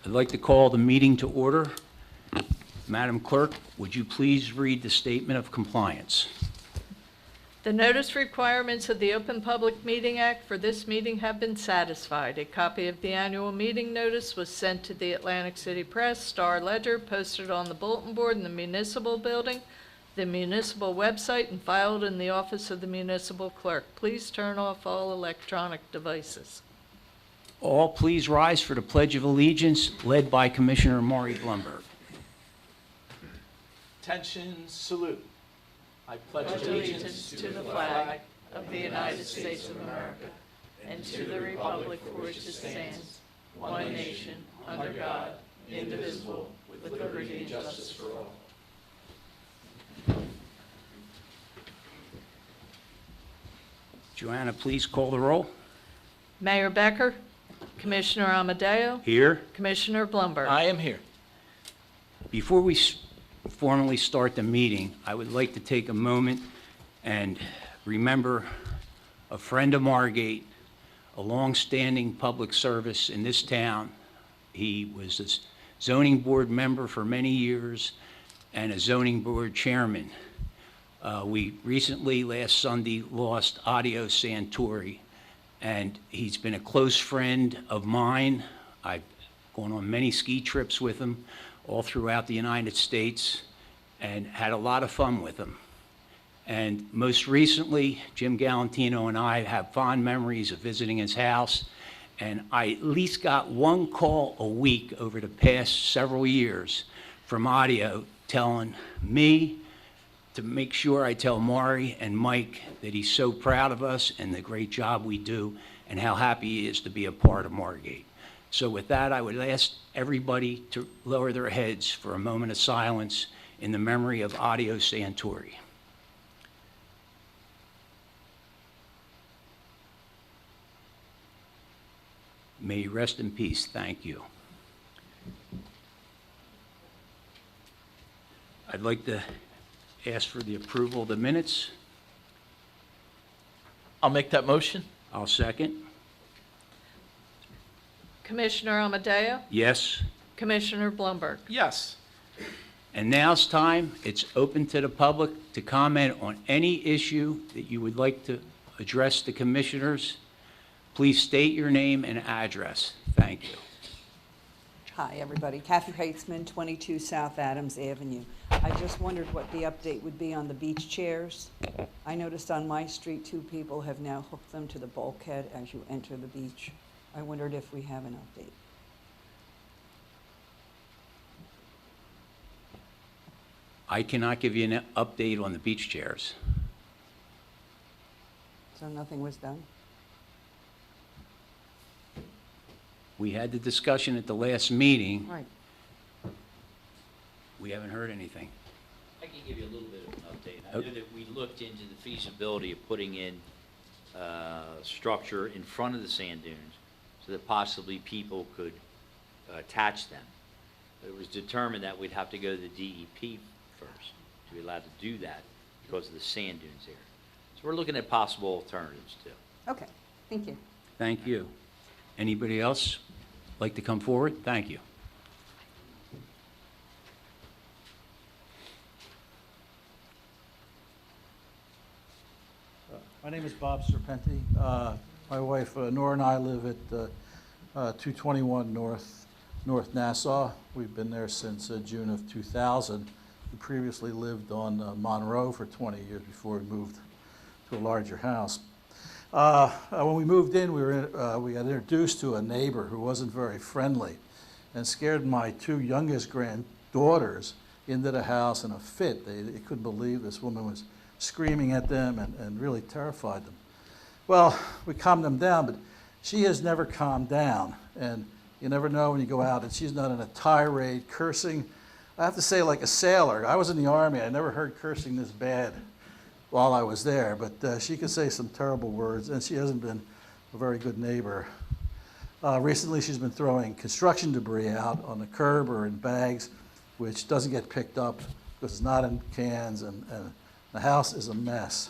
I'd like to call the meeting to order. Madam Clerk, would you please read the statement of compliance? The notice requirements of the Open Public Meeting Act for this meeting have been satisfied. A copy of the annual meeting notice was sent to the Atlantic City Press, Star Ledger, posted on the bulletin board in the municipal building, the municipal website, and filed in the office of the municipal clerk. Please turn off all electronic devices. All please rise for the Pledge of Allegiance, led by Commissioner Maury Blumberg. Attention, salute. I pledge Allegiance to the flag of the United States of America and to the republic for which it stands, one nation, under God, indivisible, with liberty and justice for all. Joanna, please call the roll. Mayor Becker, Commissioner Amadeo, Here. Commissioner Blumberg. I am here. Before we formally start the meeting, I would like to take a moment and remember a friend of Margate, a long-standing public service in this town. He was a zoning board member for many years and a zoning board chairman. We recently, last Sunday, lost Adio Santori, and he's been a close friend of mine. I've gone on many ski trips with him all throughout the United States and had a lot of fun with him. And most recently, Jim Galantino and I have fond memories of visiting his house, and I at least got one call a week over the past several years from Adio telling me to make sure I tell Maury and Mike that he's so proud of us and the great job we do and how happy he is to be a part of Margate. So with that, I would ask everybody to lower their heads for a moment of silence in the memory of Adio Santori. May you rest in peace. Thank you. I'd like to ask for the approval of the minutes. I'll make that motion. I'll second. Commissioner Amadeo, Yes. Commissioner Blumberg. Yes. And now's time. It's open to the public to comment on any issue that you would like to address the commissioners. Please state your name and address. Thank you. Hi, everybody. Kathy Heitzman, 22 South Adams Avenue. I just wondered what the update would be on the beach chairs. I noticed on my street 2 people have now hooked them to the bulkhead as you enter the beach. I wondered if we have an update. I cannot give you an update on the beach chairs. So nothing was done? We had the discussion at the last meeting. Right. We haven't heard anything. I can give you a little bit of an update. I Okay. know that we looked into the feasibility of putting in structure in front of the sand dunes so that possibly people could attach them. But it was determined that we'd have to go to the DEP first to be allowed to do that because of the sand dunes there. So we're looking at possible alternatives too. Okay, thank you. Thank you. Anybody else like to come forward? Thank you. My name is Bob Serpenti. My wife Nora and I live at 221 North Nassau. We've been there since June of 2000. We previously lived on Monroe for 20 years before we moved to a larger house. When we moved in, we got introduced to a neighbor who wasn't very friendly and scared my 2 youngest granddaughters into the house in a fit. They couldn't believe this woman was screaming at them and really terrified them. Well, we calmed them down, but she has never calmed down. And you never know when you go out, and she's not in a tirade, cursing. I have to say, like a sailor. I was in the Army. I never heard cursing this bad while I was there, but she could say some terrible words, and she hasn't been a very good neighbor. Recently, she's been throwing construction debris out on the curb or in bags, which doesn't get picked up because it's not in cans, and the house is a mess.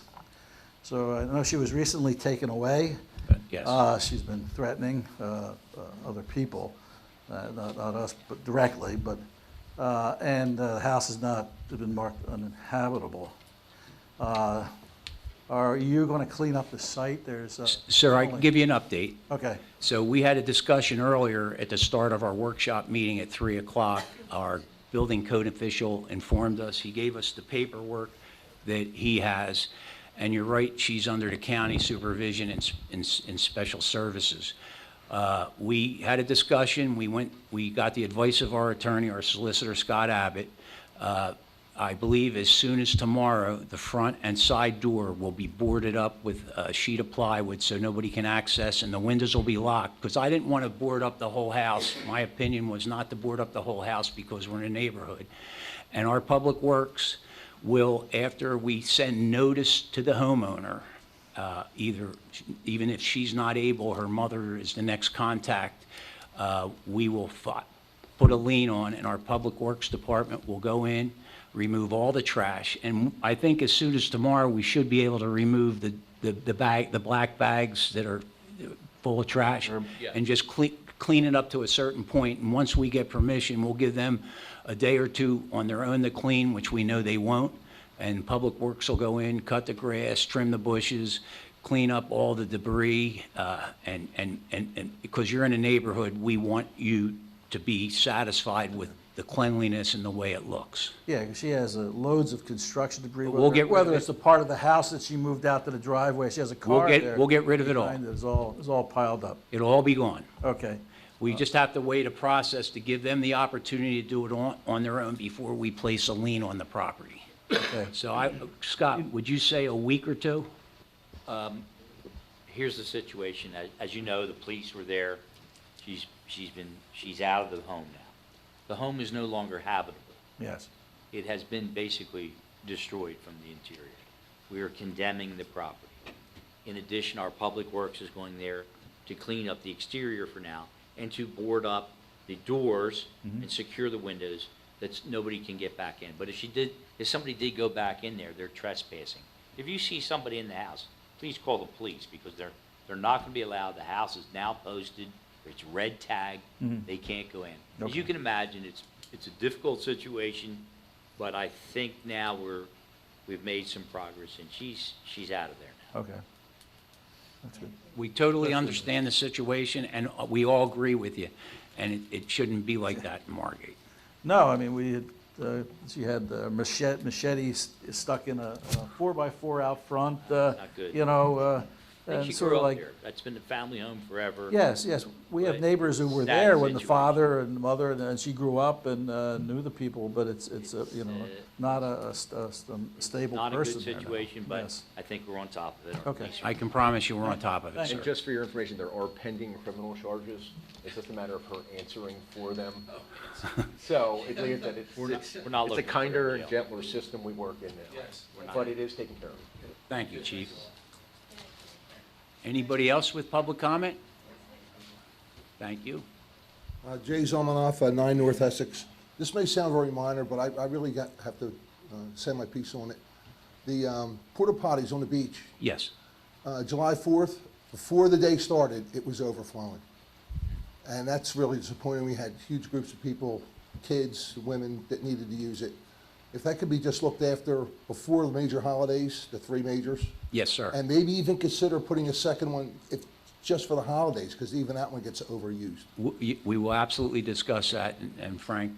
So I know she was recently taken away. Yes. She's been threatening other people. not us but directly, but, and the house has not been marked uninhabitable. Are you going to clean up the site? There's Sir, I can give you an update. Okay, So we had a discussion earlier at the start of our workshop meeting at 3 o'clock. Our building code official informed us, he gave us the paperwork that he has, and you're right, she's under the county supervision in special services. We had a discussion, we got the advice of our attorney, our solicitor, Scott Abbott. I believe as soon as tomorrow, the front and side door will be boarded up with a sheet of plywood so nobody can access, and the windows will be locked, because I didn't want to board up the whole house. My opinion was not to board up the whole house because we're in a neighborhood. And our Public Works will, after we send notice to the homeowner, even if she's not able, her mother is the next contact, we will put a lien on, and our Public Works Department will go in, remove all the trash, and I think as soon as tomorrow, we should be able to remove the black bags that are full of trash, and just clean it up to a certain point, and once we get permission, we'll give them a day or two on their own to clean, which we know they won't, and Public Works will go in, cut the grass, trim the bushes, clean up all the debris, and because you're in a neighborhood, we want you to be satisfied with the cleanliness and the way it looks. yeah, 'cause she has loads of construction debris, We'll get rid of whether it. it's a part of the house that she moved out to the driveway, she has a car there. We'll get rid of it all. behind It's all piled up. It'll all be gone. Okay, We just have to wait a process to give them the opportunity to do it on their own before we place a lien on the property. okay. So Scott, would you say a week or two? Here's the situation. As you know, the police were there. She's out of the home now. The home is no longer habitable. Yes, It has been basically destroyed from the interior. We are condemning the property. In addition, our Public Works is going there to clean up the exterior for now and to board up the doors and secure the windows that nobody can get back in. But if somebody did go back in there, they're trespassing. If you see somebody in the house, please call the police, because they're not going to be allowed. The house is now posted. It's red tag. They can't go in. As you Okay. can imagine, it's a difficult situation, but I think now we've made some progress, and she's out of there now. okay. That's good. We totally understand the situation, and we all agree with you, and it shouldn't be like that in Margate. No, I mean, she had machetes stuck in a 4x4 out front, Not good. you know, I think and she sort grew of up like, there. That's been the family home forever. yes, we have But neighbors who were sad there when the situation. father and the mother, and she grew up and knew the people, but it's you know, not a stable Not a person good there now. situation, but Yes. I think we're on top of it. Our Okay. police are- I can promise you we're on top of it, Thank sir. And just for your information, there are pending criminal charges. It's just a matter of her answering for them. So, like I said, We're not it's looking a for kinder, jail. gentler system we work in now. But it is taken care of. Thank you, Chief. Anybody else with public comment? Thank you. Jay Zomanoff, 9 North Essex. This may sound very minor, but I really have to say my piece on it. The porta potties on the beach, Yes. July 4th, before the day started, it was overflowing. And that's really disappointing. We had huge groups of people, kids, women, that needed to use it. If that could be just looked after before the major holidays, the 3 majors, Yes, sir. and maybe even consider putting a second one just for the holidays, because even that one gets overused. We will absolutely discuss that, and Frank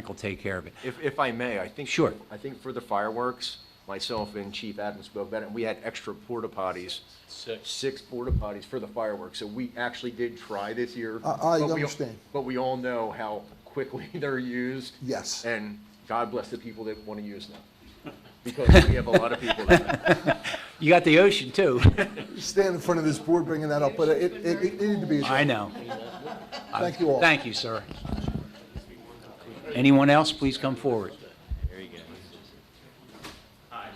will take care of it. If I may, I think. Sure. I think for the fireworks, myself and Chief Adams spoke about it, and we had extra porta potties. 6 porta potties for the fireworks. So we actually did try this year. I but we- understand. But we all know how quickly they're used. Yes. And God bless the people that want to use them. Because we have a lot of people that. You got the ocean, too. Stand in front of this board bringing that up, but it needed to be addressed. I know. Thank you all. Thank you, sir. Anyone else, please come forward. There you go. Hi,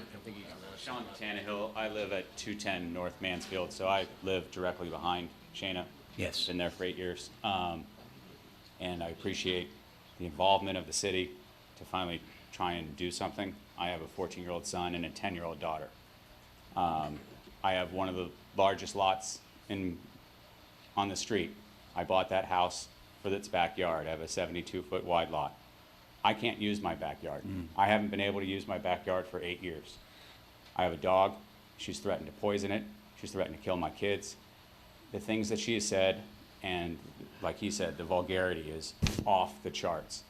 Sean Tannehill. I live at 210 North Mansfield, so I live directly behind Shayna. Yes. Been there for 8 years. And I appreciate the involvement of the city to finally try and do something. I have a 14-year-old son and a 10-year-old daughter. I have one of the largest lots on the street. I bought that house for its backyard. I have a 72-foot wide lot. I can't use my backyard. I haven't been able to use my backyard for 8 years. I have a dog. She's threatened to poison it. She's threatened to kill my kids. The things that she has said, and like he said, the vulgarity is off the charts.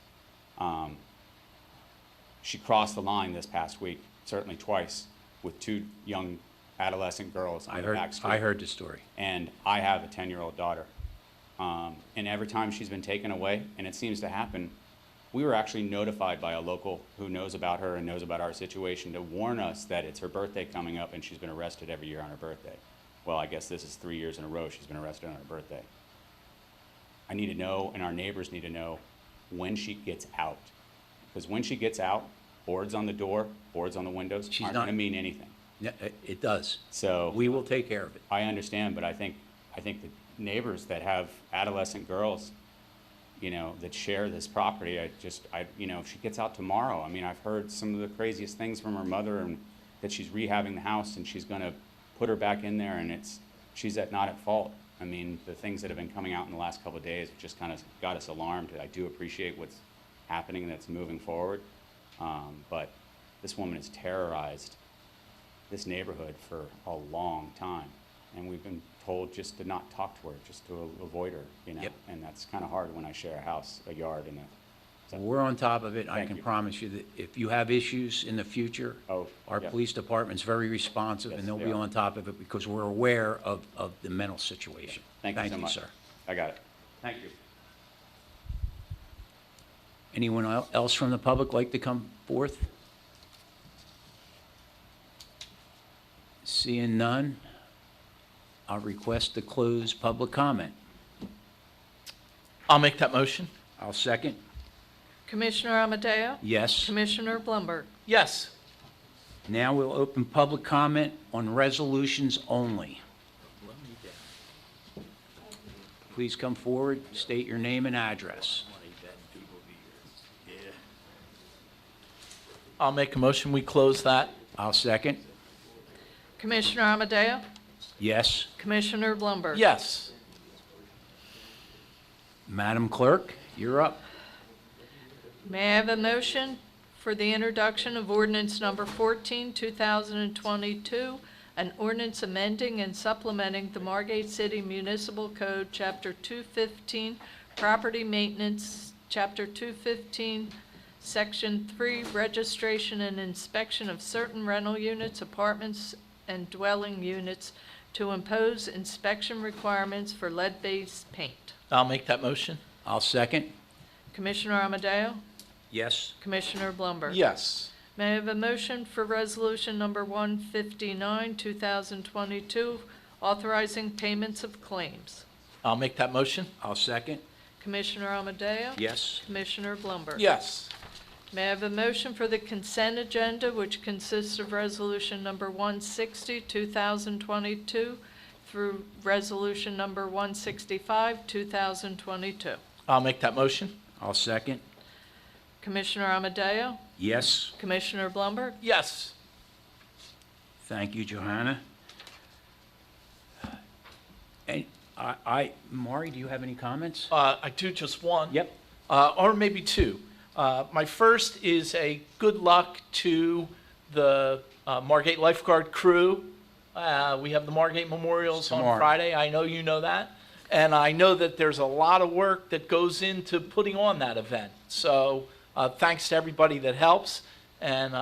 She crossed the line this past week, certainly twice, with 2 young adolescent girls on the back street. I heard the story. And I have a 10-year-old daughter. And every time she's been taken away, and it seems to happen, we were actually notified by a local who knows about her and knows about our situation to warn us that it's her birthday coming up and she's been arrested every year on her birthday. Well, I guess this is 3 years in a row she's been arrested on her birthday. I need to know, and our neighbors need to know, when she gets out. Because when she gets out, boards on the door, boards on the windows aren't going to mean anything. Yeah, it does. So We will take care of it. I understand, but I think the neighbors that have adolescent girls, you know, that share this property, you know, if she gets out tomorrow, I mean, I've heard some of the craziest things from her mother, and that she's rehabbing the house and she's going to put her back in there, and she's not at fault. I mean, the things that have been coming out in the last couple of days have just kind of got us alarmed. I do appreciate what's happening, that's moving forward, but this woman has terrorized this neighborhood for a long time, and we've been told just to not talk to her, just to avoid her, you know. Yep. And that's kind of hard when I share a house, a yard, and So we're on top of it. I Thank can you. promise you that if you have issues in the future, our yeah. police department's very responsive, Yes, and they'll they be are. on top of it because we're aware of the mental situation. Thank you so much. sir. I got it. Thank you. Anyone else from the public like to come forth? Seeing none, I'll request to close public comment. I'll make that motion. I'll second. Commissioner Amadeo? Yes. Commissioner Blumberg? Yes. Now we'll open public comment on resolutions only. Please come forward, state your name and address. I'll make a motion. We close that. I'll second. Commissioner Amadeo? Yes. Commissioner Blumberg? Yes. Madam Clerk, you're up. May I have a motion for the introduction of ordinance number 14, 2022, an ordinance amending and supplementing the Margate City Municipal Code, Chapter 215, Property Maintenance, Chapter 215, Section 3, Registration and Inspection of Certain Rental Units, Apartments, and Dwelling Units to impose inspection requirements for lead-based paint. I'll make that motion. I'll second. Commissioner Amadeo? Yes. Commissioner Blumberg? Yes. May I have a motion for resolution number 159, 2022, authorizing payments of claims? I'll make that motion. I'll second. Commissioner Amadeo? Yes. Commissioner Blumberg? Yes. May I have a motion for the consent agenda, which consists of resolution number 160, 2022, through resolution number 165, 2022? I'll make that motion. I'll second. Commissioner Amadeo? Yes. Commissioner Blumberg? Yes. Thank you, Johanna. And Maury, do you have any comments? I do just one. Yep. Or maybe two. My first is a good luck to the Margate lifeguard crew. We have the Margate Memorials on Tomorrow. Friday. I know you know that. And I know that there's a lot of work that goes into putting on that event. So thanks to everybody that helps. And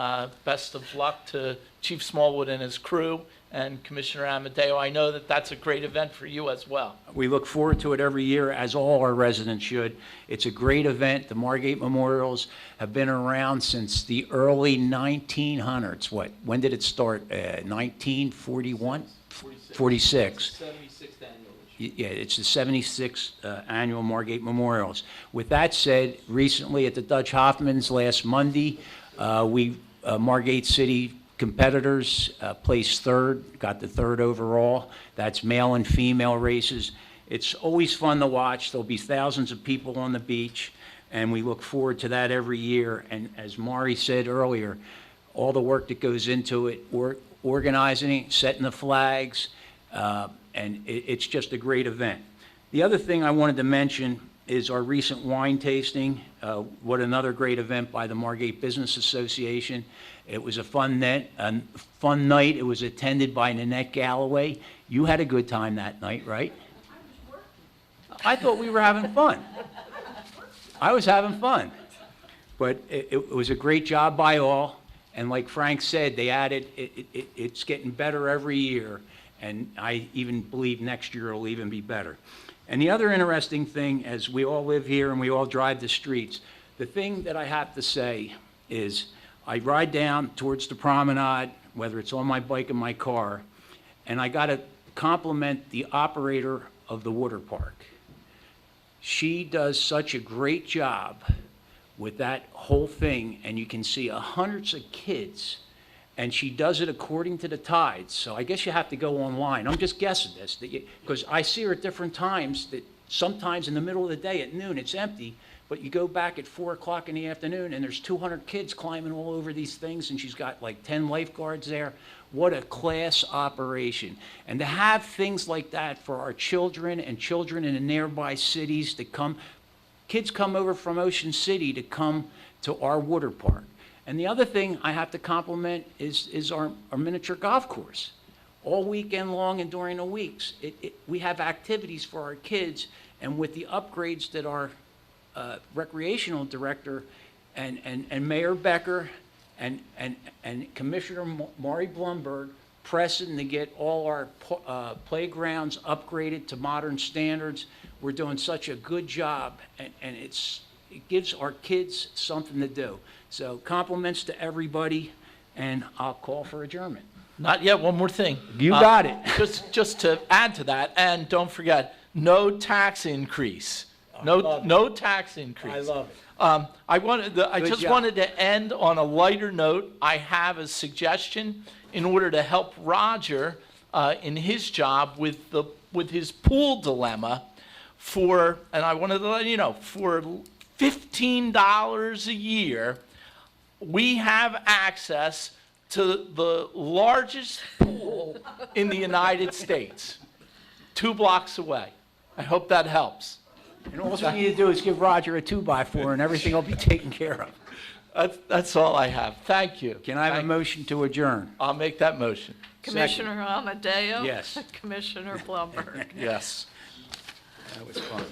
best of luck to Chief Smallwood and his crew and Commissioner Amadeo. I know that that's a great event for you as well. We look forward to it every year, as all our residents should. It's a great event. The Margate Memorials have been around since the early 1900s. When did it start? 1941? 46. 76th annual. Yeah, it's the 76th annual Margate Memorials. With that said, recently at the Dutch Hoffman's last Monday, Margate City competitors placed third, got the third overall. That's male and female races. It's always fun to watch. There'll be thousands of people on the beach, and we look forward to that every year. And as Maury said earlier, all the work that goes into it, organizing it, setting the flags, and it's just a great event. The other thing I wanted to mention, is our recent wine tasting. What another great event by the Margate Business Association. It was a fun night. It was attended by Nanette Galloway. You had a good time that night, right? I thought we were having fun. I was having fun. But it was a great job by all. And like Frank said, they added, it's getting better every year. And I even believe next year it'll even be better. And the other interesting thing, as we all live here and we all drive the streets, the thing that I have to say is I ride down towards the promenade, whether it's on my bike or my car, and I got to compliment the operator of the water park. She does such a great job with that whole thing, and you can see hundreds of kids, and she does it according to the tides. So I guess you have to go online. I'm just guessing this, because I see her at different times, that sometimes in the middle of the day at noon it's empty, but you go back at 4 o'clock in the afternoon and there's 200 kids climbing all over these things, and she's got like 10 lifeguards there. What a class operation. And to have things like that for our children and children in the nearby cities to come, kids come over from Ocean City to come to our water park. And the other thing I have to compliment is our miniature golf course. All weekend long and during the weeks, we have activities for our kids, and with the upgrades that our recreational director and Mayor Becker and Commissioner Maury Blumberg pressing to get all our playgrounds upgraded to modern standards. We're doing such a good job, and it gives our kids something to do. So compliments to everybody, and I'll call for adjournment. Not yet, one more thing. You got it. Just to add to that, and don't forget, no tax increase. No tax increase. I love it. I Good just job. wanted to end on a lighter note. I have a suggestion in order to help Roger in his job with his pool dilemma and I wanted to let you know, for $15 a year, we have access to the largest pool in the United States, 2 blocks away. I hope that helps. And all you need to do is give Roger a 2x4 and everything will be taken care of. That's all I have. Thank you. Can I have a motion to adjourn? I'll make that motion. Commissioner Amadeo? Yes. Commissioner Blumberg? Yes. That was fun.